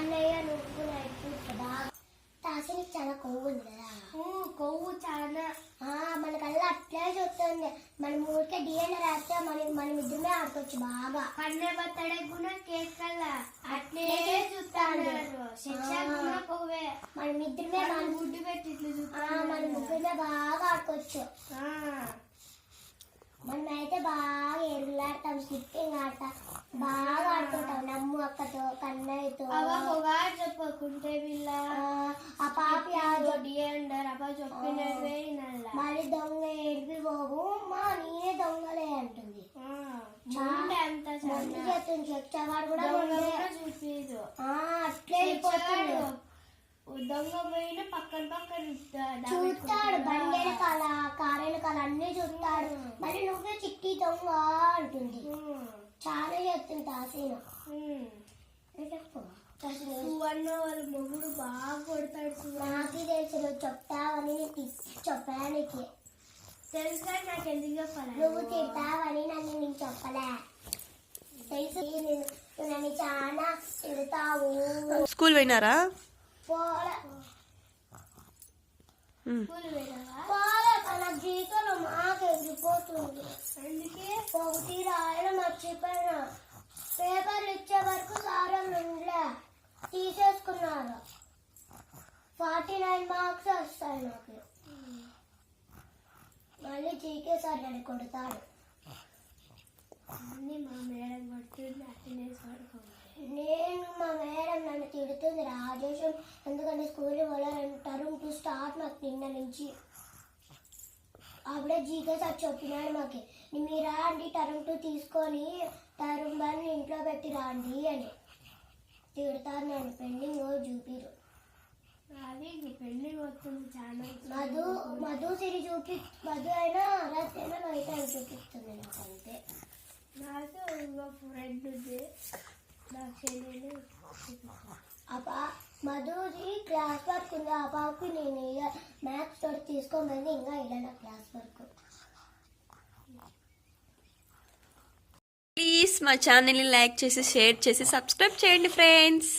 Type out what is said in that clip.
అన్నయ్య నువ్వు నడుపుతుందా తాసినికి చాలా కొవ్వు ఉంది కదా. కొవ్వు చాలా మనకల్లా అట్లే చూస్తుంది. మన ఊరికే డిఎన్ఏ రాస్తే మన ఇద్దరమే ఆడుకోవచ్చు బాగా. అన్నే బర్త్డే కూడా కేక్ కల్లా అట్లే చూస్తాను. కొవ్వే మన ఇద్దరమే మన గుడ్డు పెట్టి మన ముగ్గురమే బాగా ఆడుకోవచ్చు. మనమైతే బాగా ఎరులాడతాం, స్కిప్పింగ్ ఆడతాం, బాగా ఆడుకుంటాం. నమ్ము అక్కతో కన్నయ్యతో చెప్పుకుంటే వీళ్ళ ఆ పాపి మళ్ళీ దొంగ ఏడిపి పోవు మా నేనే దొంగలే అంటుంది. చెప్తావాడు కూడా చూపించదు. అట్లే అయిపోతాడు. దొంగ పోయిన పక్కన చూస్తాడు. బండి వెనకాల కారు వెనకాల అన్ని చూస్తాడు. మరి నువ్వే చిట్టి దొంగ అంటుంది. చాలా చెప్తుంది తాసీను. వాళ్ళ మొగుడు బాగా కొడతాడు. నాకే తెలుసు నువ్వు చెప్తావని చెప్పడానికి తెలుసా. నాకు ఎందుకు చెప్పాలి? నువ్వు తిడతావని నీకు చెప్పలే. తెలుసు నన్ను చాలా తిడతావు. స్కూల్ పోయినారా? నా జీవితంలో మాకు ఎగిరిపోతుంది. అందుకే ఒకటి రాయడం మర్చిపోయినా. పేపర్లు ఇచ్చే వరకు సార్లు ఉండలే, తీసేసుకున్నారు. 49 మార్క్స్ వస్తాయి నాకు. మళ్ళీ జీకే సార్ నన్ను కొడతాడు. అన్నీ మా మేడం కొడుతుంది. అటెండెన్స్ పడుకోండి. నేను మా మేడం నన్ను తిడుతుంది రాజేశం. ఎందుకంటే స్కూల్ వాళ్ళంటారు టు స్టార్ట్ నాకు నిన్న నుంచి. అప్పుడే జీకే సార్ చెప్పినాడు మాకు, మీరు రాండి టర్మ్ 2 తీసుకొని టర్మ్ 1 ఇంట్లో పెట్టి రాండి అని. తిడతారు నన్ను. పెండింగ్ చూపిరు. అది పెండింగ్ వస్తుంది చాలా. మధు సిరి మధు అయినా రత్ అయినా నైట్ అని చూపిస్తుంది నాకు. అంతే. నాకు ఫ్రెండ్ ఉంది మధుది క్లాస్ వర్క్ ఉంది. ఆ పాపకి నేను మ్యాథ్స్ తోటి తీసుకోమని ఇంకా ఇలా నా క్లాస్ వర్క్. ప్లీజ్ మా ఛానల్ని లైక్ చేసి షేర్ చేసి సబ్స్క్రైబ్ చేయండి ఫ్రెండ్స్.